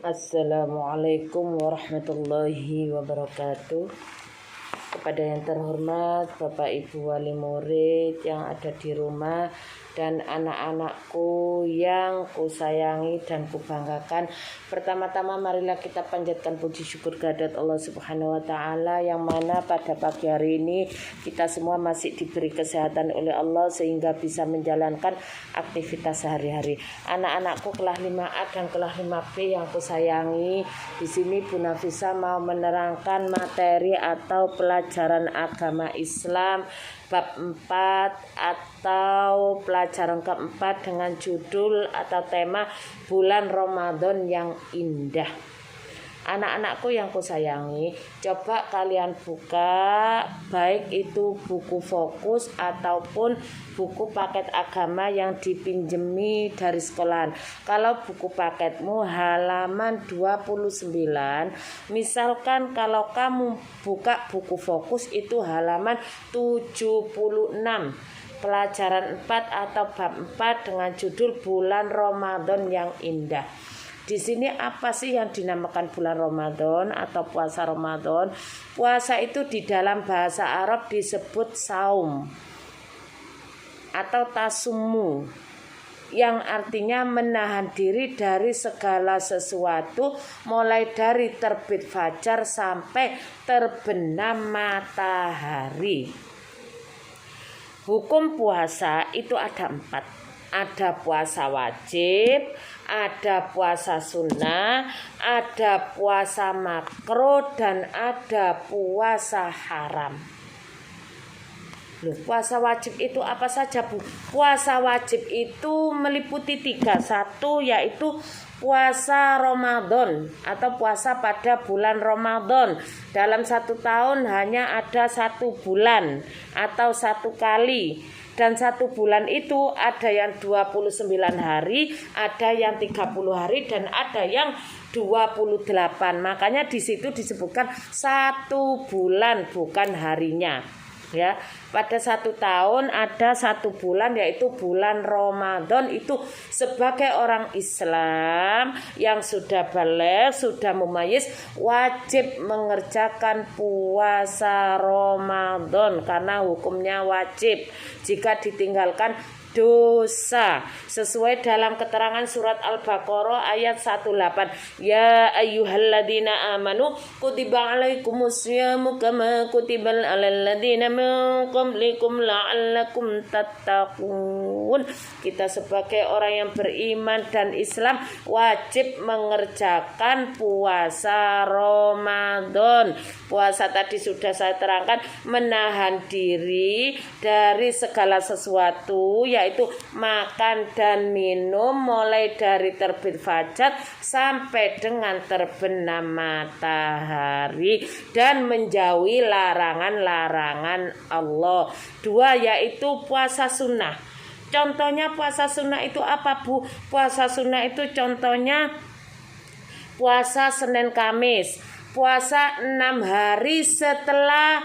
Assalamualaikum warahmatullahi wabarakatuh. Kepada yang terhormat Bapak Ibu wali murid yang ada di rumah dan anak-anakku yang kusayangi dan kubanggakan, pertama-tama marilah kita panjatkan puji syukur kehadirat Allah Subhanahu wa taala yang mana pada pagi hari ini kita semua masih diberi kesehatan oleh Allah sehingga bisa menjalankan aktivitas sehari-hari. Anak-anakku kelas 5A dan kelas 5B yang kusayangi, di sini Bu Nafisa mau menerangkan materi atau pelajaran agama Islam bab 4 atau pelajaran keempat dengan judul atau tema bulan Ramadan yang indah. Anak-anakku yang kusayangi, coba kalian buka baik itu buku fokus ataupun buku paket agama yang dipinjemi dari sekolahan. Kalau buku paketmu halaman 29, misalkan kalau kamu buka buku fokus itu halaman 76. Pelajaran 4 atau bab 4 dengan judul bulan Ramadan yang indah. Di sini apa sih yang dinamakan bulan Ramadan atau puasa Ramadan? Puasa itu di dalam bahasa Arab disebut saum atau tasumu, yang artinya menahan diri dari segala sesuatu mulai dari terbit fajar sampai terbenam matahari. Hukum puasa itu ada 4. Ada puasa wajib, ada puasa sunnah, ada puasa makruh, dan ada puasa haram. Loh, puasa wajib itu apa saja, Bu? Puasa wajib itu meliputi 3. 1 yaitu puasa Ramadan atau puasa pada bulan Ramadan. Dalam 1 tahun hanya ada 1 bulan atau 1 kali. Dan 1 bulan itu ada yang 29 hari, ada yang 30 hari, dan ada yang 28. Makanya di situ disebutkan 1 bulan bukan harinya. Ya, pada 1 tahun ada 1 bulan yaitu bulan Ramadan. Itu sebagai orang Islam yang sudah baligh, sudah mumayyiz, wajib mengerjakan puasa Ramadan karena hukumnya wajib. Jika ditinggalkan dosa, sesuai dalam keterangan surat Al-Baqarah ayat 18. Ya ayyuhalladzina amanu kutiba alaikumusyamu kama kutibal alal ladzina min qablikum la'allakum tattaqun. Kita sebagai orang yang beriman dan Islam wajib mengerjakan puasa Ramadan. Puasa tadi sudah saya terangkan, menahan diri dari segala sesuatu yaitu makan dan minum mulai dari terbit fajar sampai dengan terbenam matahari dan menjauhi larangan-larangan Allah. 2 yaitu puasa sunnah. Contohnya puasa sunnah itu apa, Bu? Puasa sunnah itu contohnya puasa Senin Kamis, puasa 6 hari setelah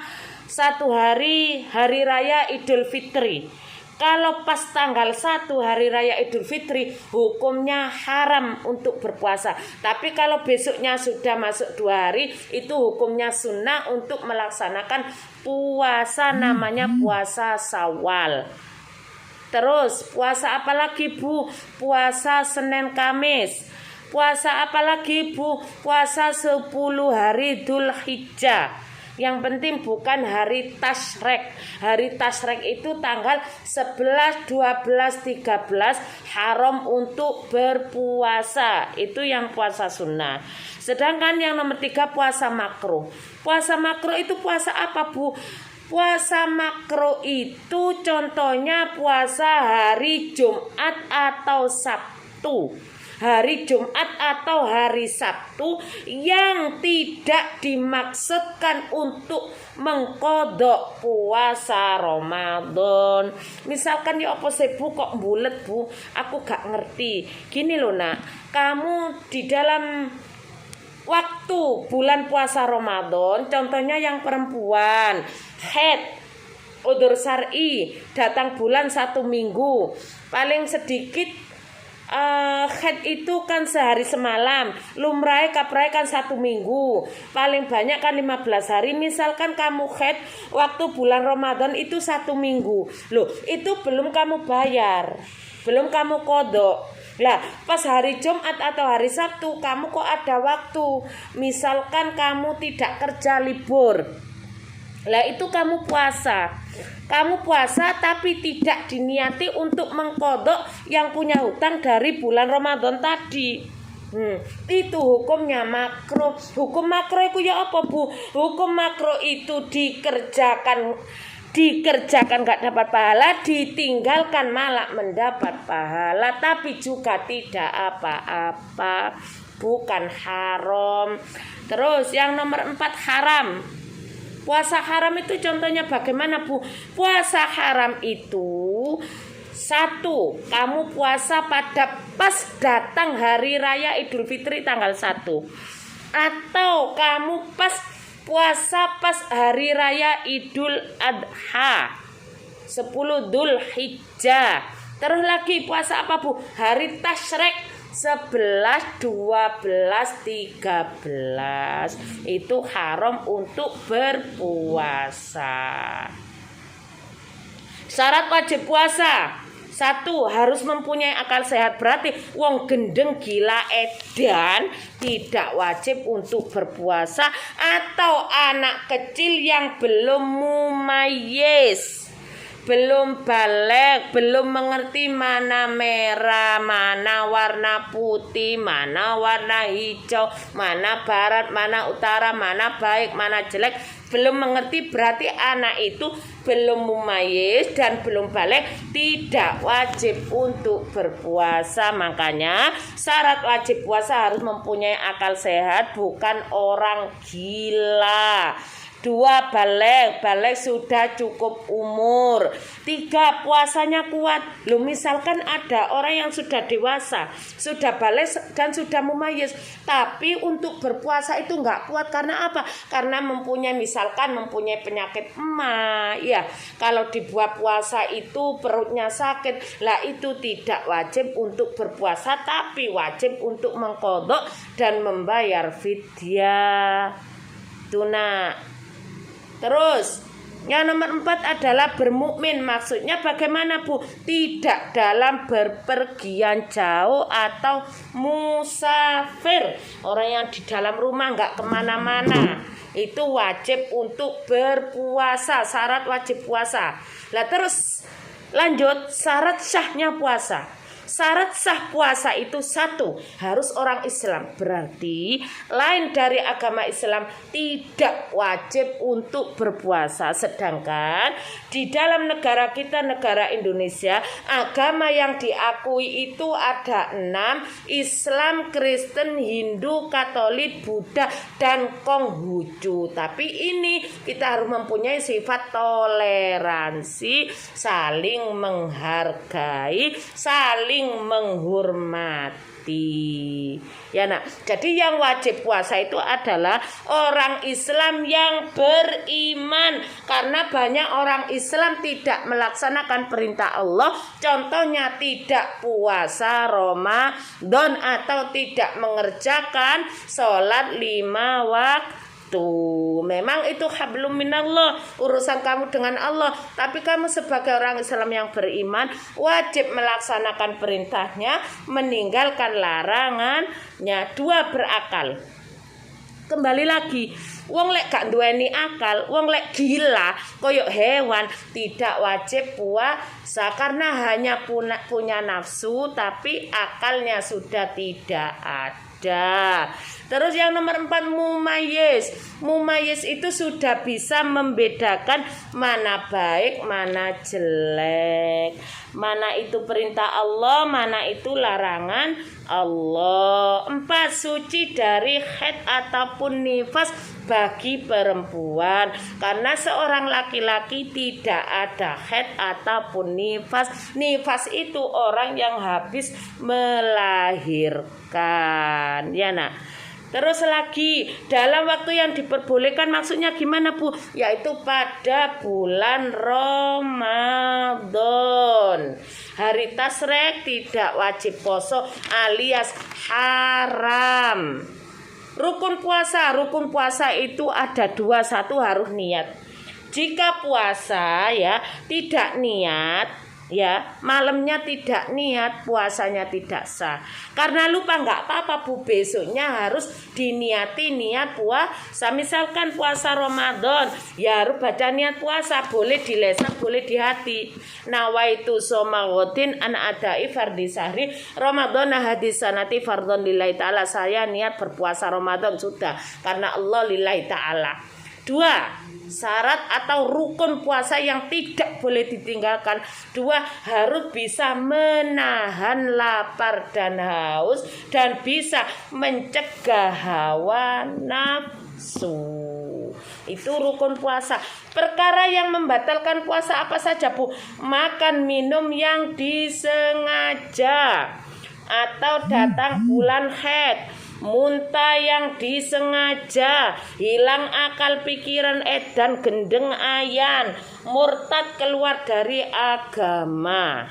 1 hari hari raya Idul Fitri. Kalau pas tanggal 1 hari raya Idul Fitri, hukumnya haram untuk berpuasa. Tapi kalau besoknya sudah masuk 2 hari, itu hukumnya sunnah untuk melaksanakan puasa, namanya puasa Syawal. Terus puasa apa lagi, Bu? Puasa Senin Kamis. Puasa apa lagi, Bu? Puasa 10 hari Dzulhijjah. Yang penting bukan hari Tasyrik. Hari Tasyrik itu tanggal 11, 12, 13 haram untuk berpuasa. Itu yang puasa sunnah. Sedangkan yang nomor 3 puasa makruh. Puasa makruh itu puasa apa, Bu? Puasa makruh itu contohnya puasa hari Jumat atau Sabtu. Hari Jumat atau hari Sabtu yang tidak dimaksudkan untuk mengkodok puasa Ramadan. Misalkan ya apa sih, Bu, kok bulet, Bu? Aku gak ngerti. Gini loh, Nak. Kamu di dalam waktu bulan puasa Ramadan, contohnya yang perempuan haid, udzur syar'i, datang bulan 1 minggu, paling sedikit Haid itu kan sehari semalam, lumrah kaprai kan 1 minggu, paling banyak kan 15 hari. Misalkan kamu haid waktu bulan Ramadan itu 1 minggu, loh itu belum kamu bayar, belum kamu kodok. Lah pas hari Jumat atau hari Sabtu kamu kok ada waktu, misalkan kamu tidak kerja libur, lah itu kamu puasa. Kamu puasa tapi tidak diniati untuk mengkodok yang punya hutang dari bulan Ramadan tadi. Itu hukumnya makruh. Hukum makruh itu ya apa, Bu? Hukum makruh itu dikerjakan gak dapat pahala, ditinggalkan malah mendapat pahala, tapi juga tidak apa-apa, bukan haram. Terus yang nomor 4 haram. Puasa haram itu contohnya bagaimana, Bu? Puasa haram itu 1, kamu puasa pada pas datang hari raya Idul Fitri tanggal 1, atau kamu puasa pas hari raya Idul Adha 10 Dzulhijjah. Terus lagi puasa apa, Bu? Hari Tasyrik 11, 12, 13 itu haram untuk berpuasa. Syarat wajib puasa: 1, harus mempunyai akal sehat. Berarti wong gendeng gila edan tidak wajib untuk berpuasa, atau anak kecil yang belum mumayyiz, belum balik, belum mengerti mana merah, mana warna putih, mana warna hijau, mana barat, mana utara, mana baik, mana jelek, belum mengerti. Berarti anak itu belum mumayyiz dan belum balik, tidak wajib untuk berpuasa. Makanya syarat wajib puasa harus mempunyai akal sehat, bukan orang gila. 2, balik sudah cukup umur. 3, puasanya kuat. Loh, misalkan ada orang yang sudah dewasa, sudah balik dan sudah mumayyiz, tapi untuk berpuasa itu enggak kuat. Karena apa? Karena mempunyai penyakit emah. Ya, kalau dibuat puasa itu perutnya sakit. Lah itu tidak wajib untuk berpuasa, tapi wajib untuk mengqadha dan membayar fidyah tuna. Terus yang nomor 4 adalah bermukmin. Maksudnya bagaimana, Bu? Tidak dalam berpergian jauh atau musafir, orang yang di dalam rumah nggak kemana-mana, itu wajib untuk berpuasa. Syarat wajib puasa. Lah terus lanjut syarat sahnya puasa. Syarat sah puasa itu 1, harus orang Islam. Berarti lain dari agama Islam tidak wajib untuk berpuasa. Sedangkan di dalam negara kita, negara Indonesia, agama yang diakui itu ada 6: Islam, Kristen, Hindu, Katolik, Buddha, dan Konghucu. Tapi ini kita harus mempunyai sifat toleransi, saling menghargai, saling menghormati. Ya nak, jadi yang wajib puasa itu adalah orang Islam yang beriman. Karena banyak orang Islam tidak melaksanakan perintah Allah. Contohnya tidak puasa Ramadan atau tidak mengerjakan sholat 5 waktu. Memang itu hablum minallah, urusan kamu dengan Allah. Tapi kamu sebagai orang Islam yang beriman wajib melaksanakan perintahnya, meninggalkan larangannya. 2, berakal. Kembali lagi, wong lek gak duweni akal, wong lek gila koyok hewan, tidak wajib puasa karena hanya punya nafsu tapi akalnya sudah tidak ada. Terus yang nomor 4, mumayyiz. Mumayyiz itu sudah bisa membedakan mana baik, mana jelek, mana itu perintah Allah, mana itu larangan Allah. 4, suci dari haid ataupun nifas bagi perempuan. Karena seorang laki-laki tidak ada haid ataupun nifas. Nifas itu orang yang habis melahirkan. Ya nak. Terus lagi, dalam waktu yang diperbolehkan maksudnya gimana Bu? Yaitu pada bulan Ramadan. Hari Tasyrik tidak wajib poso alias haram. Rukun puasa itu ada 2, 1 harus niat. Jika puasa ya tidak niat, ya malamnya tidak niat, puasanya tidak sah. Karena lupa nggak apa-apa Bu, besoknya harus diniati niat puasa. Misalkan puasa Ramadan, ya harus baca niat puasa, boleh di lisan, boleh di hati. Nawaitu somagodin an adai fardhi sahri Ramadan hadisanati fardhon lillahi ta'ala. Saya niat berpuasa Ramadan sudah, karena Allah lillahi ta'ala. 2, syarat atau rukun puasa yang tidak boleh ditinggalkan. 2, harus bisa menahan lapar dan haus dan bisa mencegah hawa nafsu. Itu rukun puasa. Perkara yang membatalkan puasa apa saja Bu? Makan minum yang disengaja, atau datang bulan haid, muntah yang disengaja, hilang akal pikiran, edan gendeng ayan, murtad keluar dari agama,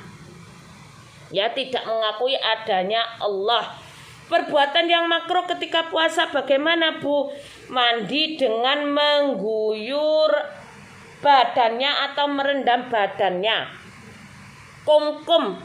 ya tidak mengakui adanya Allah. Perbuatan yang makruh ketika puasa bagaimana Bu? Mandi dengan mengguyur badannya atau merendam badannya. Kumkum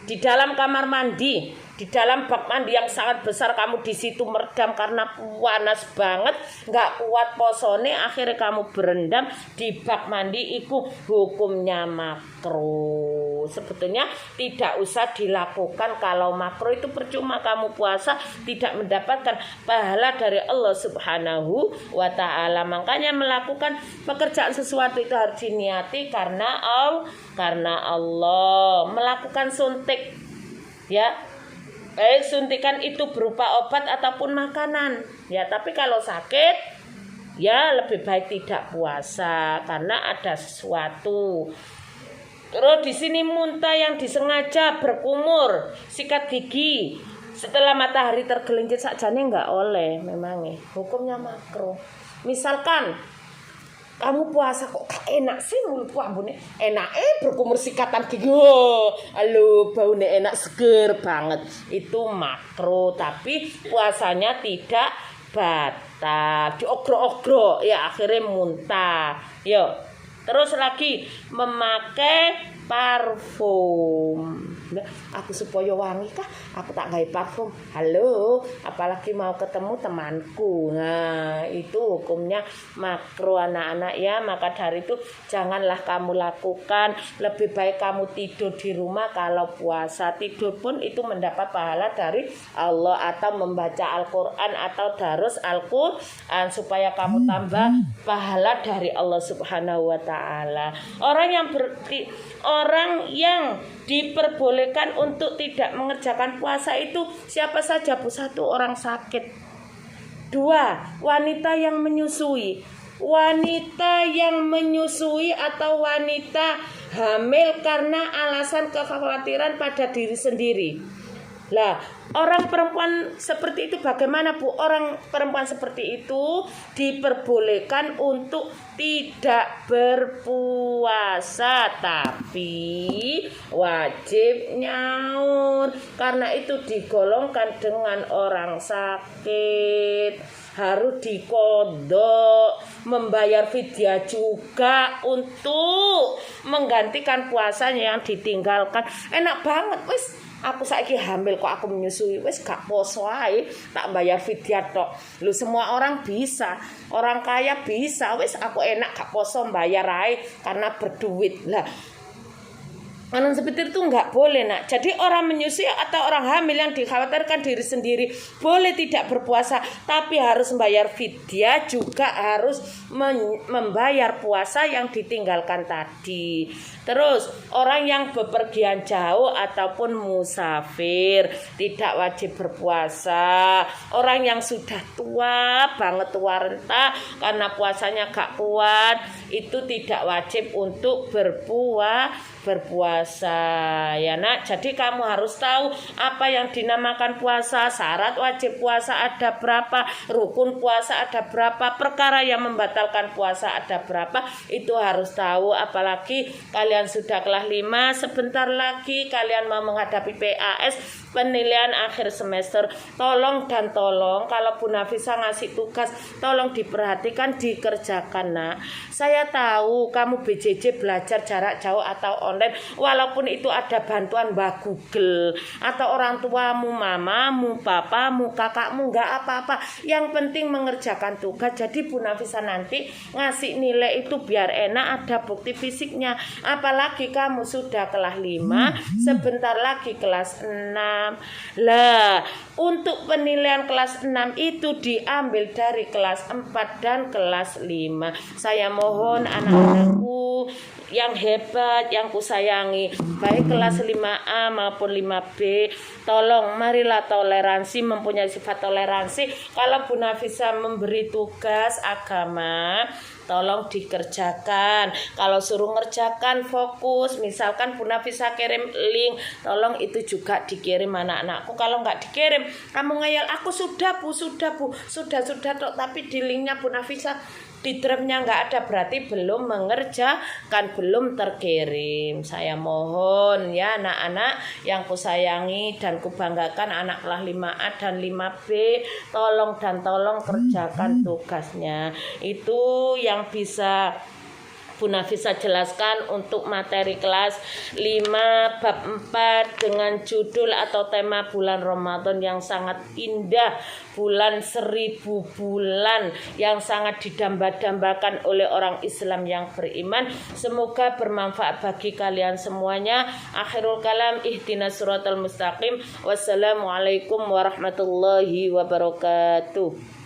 di dalam kamar mandi, di dalam bak mandi yang sangat besar, kamu di situ meredam karena panas banget, nggak kuat posone, akhirnya kamu berendam di bak mandi, itu hukumnya makruh. Sebetulnya tidak usah dilakukan. Kalau makruh itu percuma kamu puasa, tidak mendapatkan pahala dari Allah Subhanahu wa ta'ala. Makanya melakukan pekerjaan sesuatu itu harus diniati karena Allah. Melakukan suntik, ya, suntikan itu berupa obat ataupun makanan, ya. Tapi kalau sakit, ya lebih baik tidak puasa karena ada sesuatu. Terus di sini muntah yang disengaja, berkumur, sikat gigi setelah matahari tergelincir sakjane nggak oleh, memangnya hukumnya makruh. Misalkan kamu puasa kok enak sih mulut ambune enak, berkumur sikatan gigi, halo baunya enak seger banget, itu makruh. Tapi puasanya tidak batal, diogro-ogro ya akhirnya muntah. Yuk, terus lagi memakai parfum. Aku supaya wangi kah? Aku tak gawe parfum. Halo, apalagi mau ketemu temanku. Nah, itu hukumnya makruh anak-anak ya. Maka dari itu janganlah kamu lakukan. Lebih baik kamu tidur di rumah kalau puasa. Tidur pun itu mendapat pahala dari Allah, atau membaca Al-Qur'an atau darus Al-Qur'an supaya kamu tambah pahala dari Allah Subhanahu wa ta'ala. Orang yang diperbolehkan untuk tidak mengerjakan puasa itu siapa saja Bu? 1, orang sakit. 2, wanita yang menyusui. Wanita yang menyusui atau wanita hamil karena alasan kekhawatiran pada diri sendiri. Lah, orang perempuan seperti itu bagaimana Bu? Orang perempuan seperti itu diperbolehkan untuk tidak berpuasa, tapi wajib nyaur. Karena itu digolongkan dengan orang sakit, harus dikodok, membayar fidyah juga untuk menggantikan puasanya yang ditinggalkan. Enak banget wis. Aku saiki hamil kok aku menyusui, wis gak poso ae, tak bayar fidyah tok. Lu semua orang bisa, orang kaya bisa, wis aku enak gak poso bayar ae karena berduit. Lah, orang seperti itu nggak boleh nak. Jadi orang menyusui atau orang hamil yang dikhawatirkan diri sendiri boleh tidak berpuasa, tapi harus membayar fidyah, juga harus membayar puasa yang ditinggalkan tadi. Terus orang yang bepergian jauh ataupun musafir tidak wajib berpuasa. Orang yang sudah tua banget, tua renta karena puasanya gak kuat, itu tidak wajib untuk berpuasa. berpuasa ya nak. Jadi kamu harus tahu apa yang dinamakan puasa, syarat wajib puasa ada berapa, rukun puasa ada berapa, perkara yang membatalkan puasa ada berapa, itu harus tahu. Apalagi kalian sudah kelas 5, sebentar lagi kalian mau menghadapi PAS, penilaian akhir semester. Tolong kalau Bu Nafisa ngasih tugas tolong diperhatikan, dikerjakan nak. Saya tahu kamu BJJ belajar jarak jauh atau online, walaupun itu ada bantuan Mbak Google atau orang tuamu, mamamu, papamu, kakakmu, nggak apa-apa, yang penting mengerjakan tugas. Jadi Bu Nafisa nanti ngasih nilai itu biar enak, ada bukti fisiknya. Apalagi kamu sudah kelas 5, sebentar lagi kelas 6. Lah, untuk penilaian kelas 6 itu diambil dari kelas 4 dan kelas 5. Saya mohon anak-anakku yang hebat, yang kusayangi, baik kelas 5A maupun 5B, tolong marilah toleransi, mempunyai sifat toleransi. Kalau Bu Nafisa memberi tugas agama, tolong dikerjakan. Kalau suruh ngerjakan fokus, misalkan Bu Nafisa kirim link, tolong itu juga dikirim anak-anakku. Kalau nggak dikirim, kamu ngeyel, aku sudah Bu, sudah tapi di linknya Bu Nafisa di drive-nya nggak ada, berarti belum mengerjakan, belum terkirim. Saya mohon ya anak-anak yang kusayangi dan kubanggakan, anak kelas 5A dan 5B, tolong kerjakan tugasnya. Itu yang bisa Bu Nafisa jelaskan untuk materi kelas 5 bab 4 dengan judul atau tema bulan Ramadan yang sangat indah, bulan 1000 bulan yang sangat didamba-dambakan oleh orang Islam yang beriman. Semoga bermanfaat bagi kalian semuanya. Akhirul kalam, ihdinas siratal mustaqim. Wassalamualaikum warahmatullahi wabarakatuh.